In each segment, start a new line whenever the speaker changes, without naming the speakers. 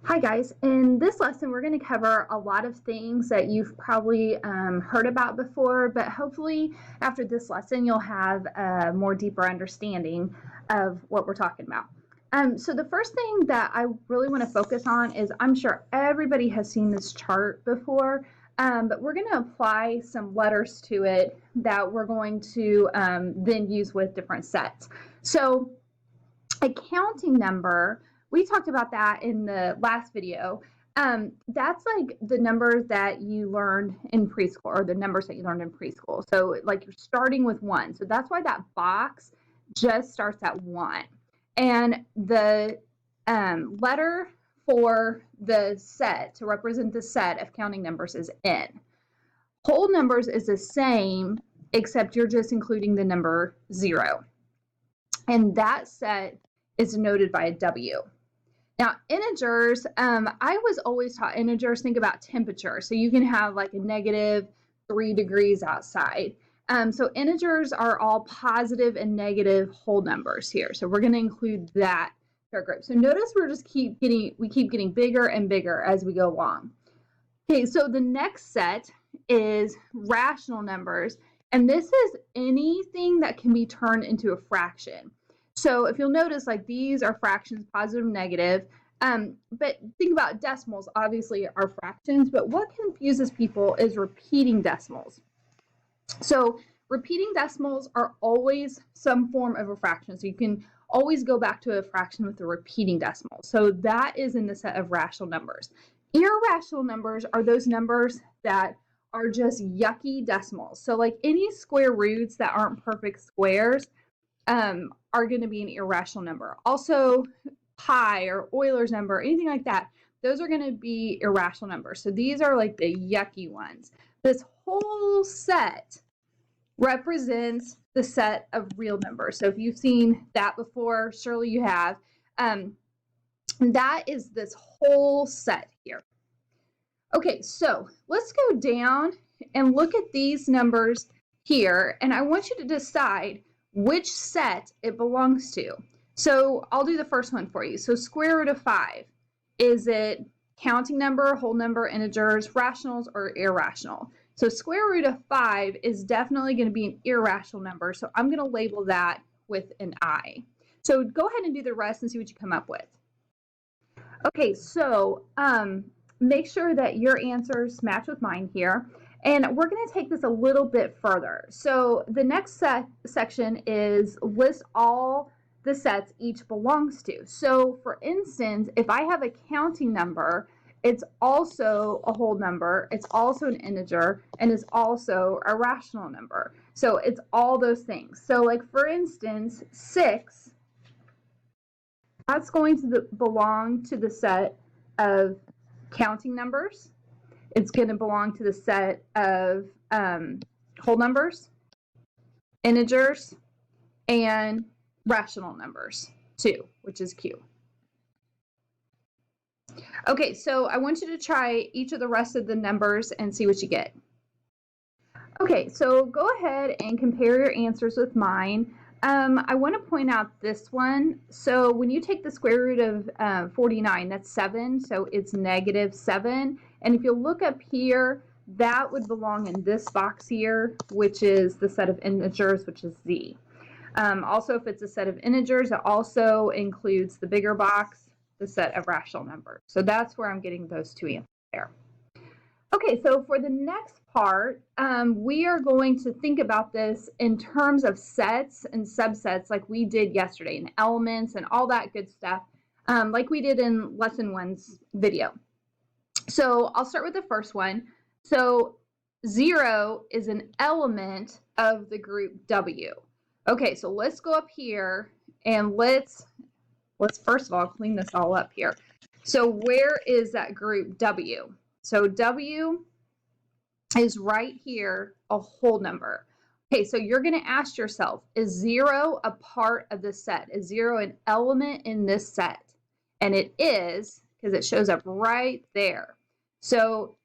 Hi guys, in this lesson we're going to cover a lot of things that you've probably heard about before, but hopefully after this lesson you'll have a more deeper understanding of what we're talking about. So the first thing that I really want to focus on is I'm sure everybody has seen this chart before, but we're going to apply some letters to it that we're going to then use with different sets. So a counting number, we talked about that in the last video. That's like the numbers that you learned in preschool, or the numbers that you learned in preschool. So like you're starting with 1. So that's why that box just starts at 1. And the letter for the set, to represent the set of counting numbers, is N. Whole numbers is the same, except you're just including the number 0. And that set is denoted by a W. Now, integers, I was always taught integers, think about temperature. So you can have like a -3 degrees outside. So integers are all positive and negative whole numbers here. So we're going to include that to our group. So notice we keep getting bigger and bigger as we go along. Okay, so the next set is rational numbers. And this is anything that can be turned into a fraction. So if you'll notice, like these are fractions, positive, negative. But think about decimals, obviously are fractions, but what confuses people is repeating decimals. So repeating decimals are always some form of a fraction. So you can always go back to a fraction with a repeating decimal. So that is in the set of rational numbers. Irrational numbers are those numbers that are just yucky decimals. So like any square roots that aren't perfect squares are going to be an irrational number. Also, pi or Euler's number, anything like that, those are going to be irrational numbers. So these are like the yucky ones. This whole set represents the set of real numbers. So if you've seen that before, surely you have. That is this whole set here. Okay, so let's go down and look at these numbers here, and I want you to decide which set it belongs to. So I'll do the first one for you. So square root of 5, is it counting number, whole number, integers, rationals, or irrational? So square root of 5 is definitely going to be an irrational number, so I'm going to label that with an I. So go ahead and do the rest and see what you come up with. Okay, so make sure that your answers match with mine here. And we're going to take this a little bit further. So the next section is list all the sets each belongs to. So for instance, if I have a counting number, it's also a whole number, it's also an integer, and it's also a rational number. So it's all those things. So like for instance, 6, that's going to belong to the set of counting numbers. It's going to belong to the set of whole numbers, integers, and rational numbers too, which is Q. Okay, so I want you to try each of the rest of the numbers and see what you get. Okay, so go ahead and compare your answers with mine. I want to point out this one. So when you take the square root of 49, that's 7, so it's -7. And if you look up here, that would belong in this box here, which is the set of integers, which is Z. Also, if it's a set of integers, it also includes the bigger box, the set of rational numbers. So that's where I'm getting those two answers there. Okay, so for the next part, we are going to think about this in terms of sets and subsets like we did yesterday, and elements and all that good stuff, like we did in lesson 1's video. So I'll start with the first one. So 0 is an element of the group W. Okay, so let's go up here and let's first of all clean this all up here. So where is that group W? So W is right here, a whole number. Okay, so you're going to ask yourself, is 0 a part of the set? Is 0 an element in this set? And it is, because it shows up right there. So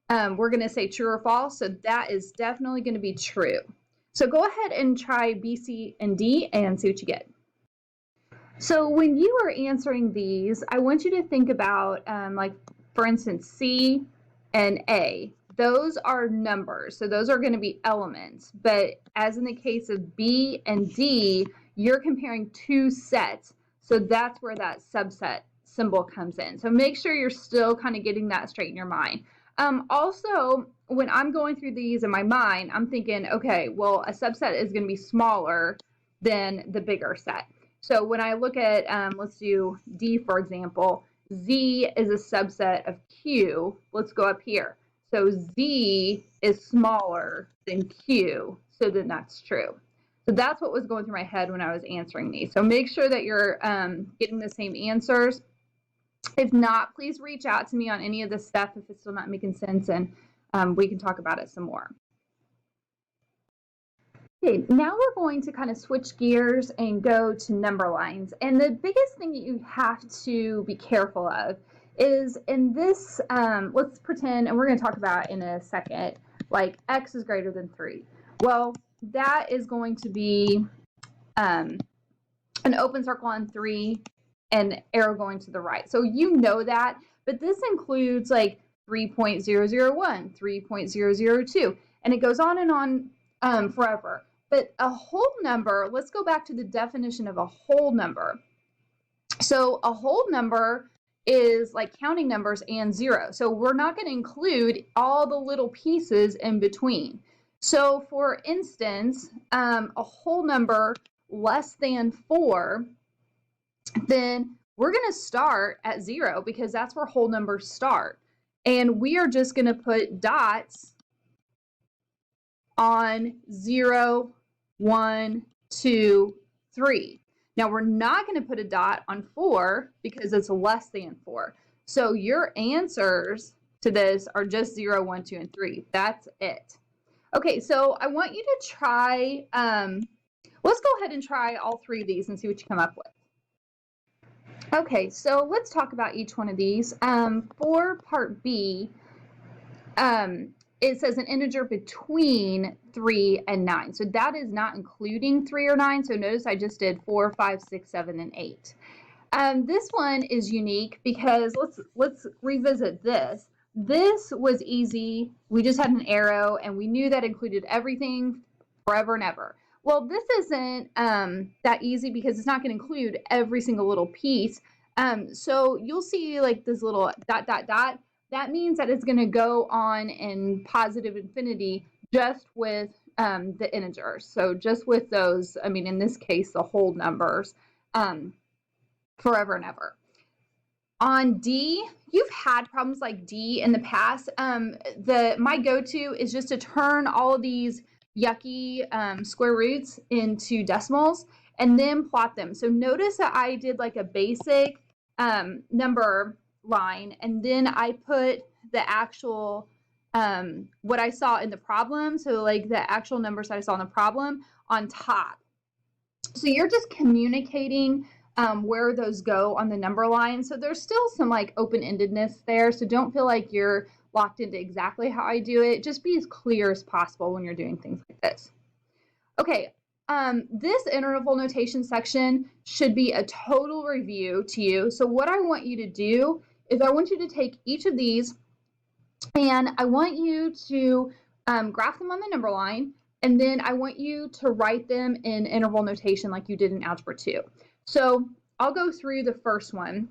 we're going to say true or false. So that is definitely going to be true. So go ahead and try B, C, and D and see what you get. So when you are answering these, I want you to think about, like, for instance, C and A. Those are numbers, so those are going to be elements. But as in the case of B and D, you're comparing two sets. So that's where that subset symbol comes in. So make sure you're still kind of getting that straight in your mind. Also, when I'm going through these in my mind, I'm thinking, okay, well, a subset is going to be smaller than the bigger set. So when I look at, let's do D, for example, Z is a subset of Q. Let's go up here. So Z is smaller than Q, so then that's true. So that's what was going through my head when I was answering these. So make sure that you're getting the same answers. If not, please reach out to me on any of this stuff if it's still not making sense, and we can talk about it some more. Okay, now we're going to kind of switch gears and go to number lines. And the biggest thing that you have to be careful of is in this, let's pretend, and we're going to talk about in a second, like x is greater than 3. Well, that is going to be an open circle on 3 and arrow going to the right. So you know that, but this includes like 3.001, 3.002, and it goes on and on forever. But a whole number, let's go back to the definition of a whole number. So a whole number is like counting numbers and zero. So we're not going to include all the little pieces in between. So for instance, a whole number less than 4, then we're going to start at 0 because that's where whole numbers start. And we are just going to put dots on 0, 1, 2, 3. Now we're not going to put a dot on 4 because it's less than 4. So your answers to this are just 0, 1, 2, and 3. That's it. Okay, so I want you to try, let's go ahead and try all 3 of these and see what you come up with. Okay, so let's talk about each one of these. For part B, it says an integer between 3 and 9. So that is not including 3 or 9. So notice I just did 4, 5, 6, 7, and 8. This one is unique because let's revisit this. This was easy. We just had an arrow and we knew that included everything forever and ever. Well, this isn't that easy because it's not going to include every single little piece. So you'll see like this little dot, dot, dot. That means that it's going to go on in positive infinity just with the integers. So just with those, I mean, in this case, the whole numbers forever and ever. On D, you've had problems like D in the past. My go-to is just to turn all of these yucky square roots into decimals and then plot them. So notice that I did like a basic number line, and then I put the actual what I saw in the problem, so like the actual numbers that I saw in the problem on top. So you're just communicating where those go on the number line. So there's still some like open-endedness there, so don't feel like you're locked into exactly how I do it. Just be as clear as possible when you're doing things like this. Okay, this interval notation section should be a total review to you. So what I want you to do is I want you to take each of these and I want you to graph them on the number line, and then I want you to write them in interval notation like you did in Algebra 2. So I'll go through the first one.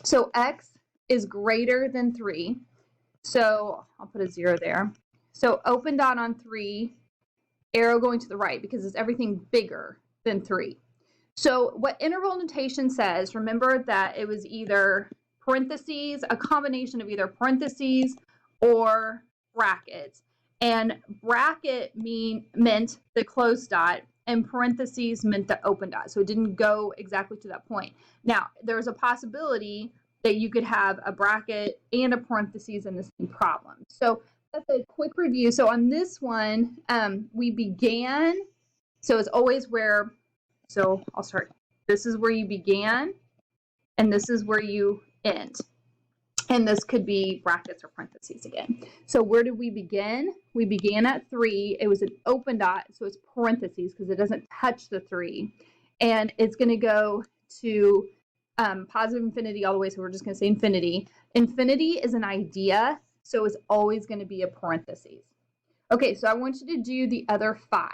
So x is greater than 3. So I'll put a 0 there. So open dot on 3, arrow going to the right because it's everything bigger than 3. So what interval notation says, remember that it was either parentheses, a combination of either parentheses or brackets. And bracket meant the closed dot, and parentheses meant the open dot. So it didn't go exactly to that point. Now, there's a possibility that you could have a bracket and a parentheses in the same problem. So that's a quick review. So on this one, we began, so it's always where, so I'll start, this is where you began, and this is where you end. And this could be brackets or parentheses again. So where did we begin? We began at 3. It was an open dot, so it's parentheses because it doesn't touch the 3. And it's going to go to positive infinity all the way, so we're just going to say infinity. Infinity is an idea, so it's always going to be a parentheses. Okay, so I want you to do the other 5.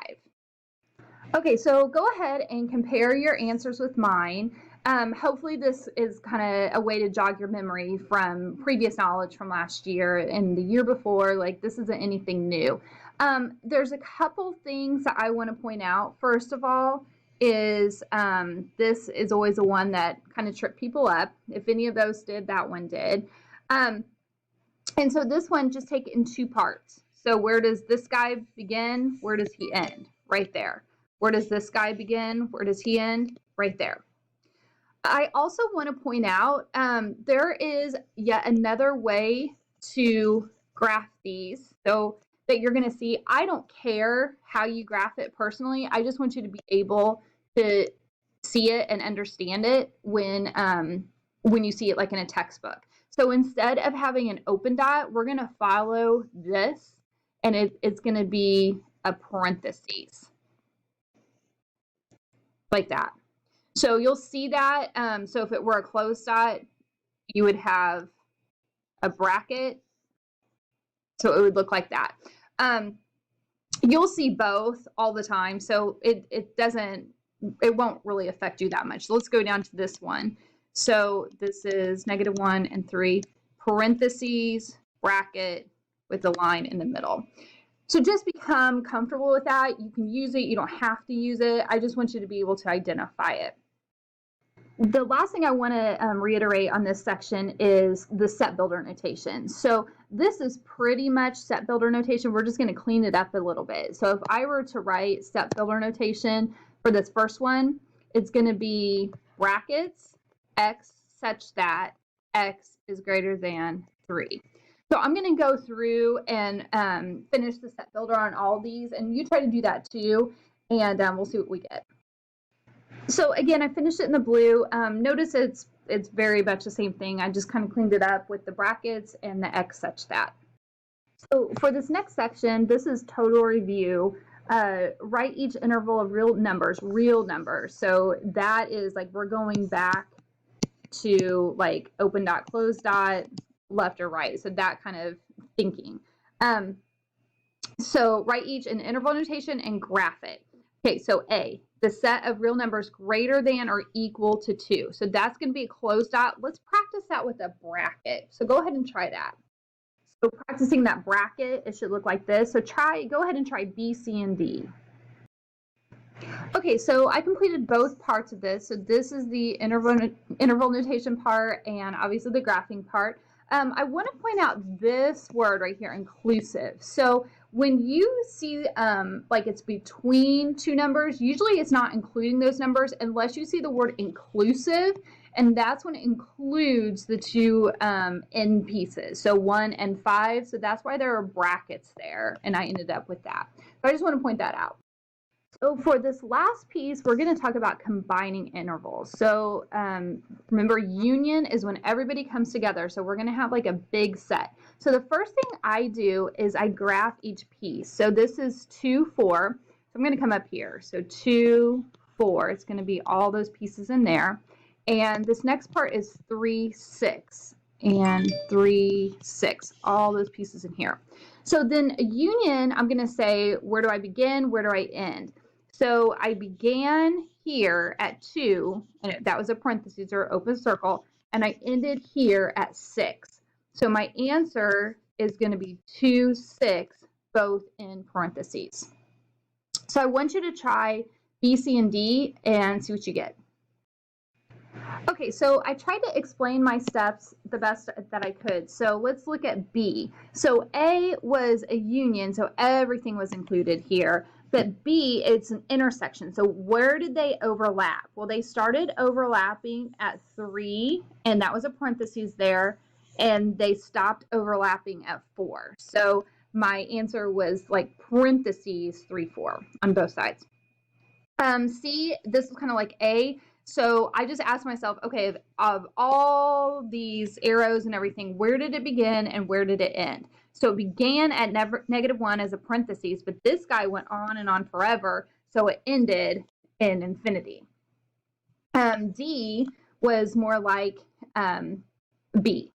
Okay, so go ahead and compare your answers with mine. Hopefully this is kind of a way to jog your memory from previous knowledge from last year and the year before. Like, this isn't anything new. There's a couple things that I want to point out. First of all, is this is always the one that kind of tripped people up. If any of those did, that one did. And so this one, just take it in 2 parts. So where does this guy begin? Where does he end? Right there. Where does this guy begin? Where does he end? Right there. I also want to point out there is yet another way to graph these. So that you're going to see, I don't care how you graph it personally. I just want you to be able to see it and understand it when you see it like in a textbook. So instead of having an open dot, we're going to follow this, and it's going to be a parentheses like that. So you'll see that. So if it were a closed dot, you would have a bracket. So it would look like that. You'll see both all the time, so it won't really affect you that much. So let's go down to this one. So this is -1 and 3, parentheses, bracket with the line in the middle. So just become comfortable with that. You can use it. You don't have to use it. I just want you to be able to identify it. The last thing I want to reiterate on this section is the set builder notation. So this is pretty much set builder notation. We're just going to clean it up a little bit. So if I were to write set builder notation for this first one, it's going to be brackets, x such that x is greater than 3. So I'm going to go through and finish the set builder on all these, and you try to do that too, and we'll see what we get. So again, I finished it in the blue. Notice it's very much the same thing. I just kind of cleaned it up with the brackets and the x such that. So for this next section, this is total review. Write each interval of real numbers. So that is like we're going back to like open dot, closed dot, left or right. So that kind of thinking. So write each in interval notation and graph it. Okay, so A, the set of real numbers greater than or equal to 2. So that's going to be a closed dot. Let's practice that with a bracket. So go ahead and try that. So practicing that bracket, it should look like this. So go ahead and try B, C, and D. Okay, so I completed both parts of this. So this is the interval notation part and obviously the graphing part. I want to point out this word right here, inclusive. So when you see like it's between 2 numbers, usually it's not including those numbers unless you see the word inclusive, and that's when it includes the 2 end pieces, so 1 and 5. So that's why there are brackets there, and I ended up with that. So I just want to point that out. So for this last piece, we're going to talk about combining intervals. So remember, union is when everybody comes together. So we're going to have like a big set. So the first thing I do is I graph each piece. So this is 2, 4. So I'm going to come up here. So 2, 4. It's going to be all those pieces in there. And this next part is 3, 6. And 3, 6. All those pieces in here. So then a union, I'm going to say, where do I begin? Where do I end? So I began here at 2, and that was a parentheses or open circle, and I ended here at 6. So my answer is going to be 2, 6, both in parentheses. So I want you to try B, C, and D and see what you get. Okay, so I tried to explain my steps the best that I could. So let's look at B. So A was a union, so everything was included here. But B, it's an intersection. So where did they overlap? Well, they started overlapping at 3, and that was a parentheses there, and they stopped overlapping at 4. So my answer was like parentheses 3, 4 on both sides. C, this is kind of like A. So I just asked myself, okay, of all these arrows and everything, where did it begin and where did it end? So it began at -1 as a parentheses, but this guy went on and on forever, so it ended in infinity. D was more like B.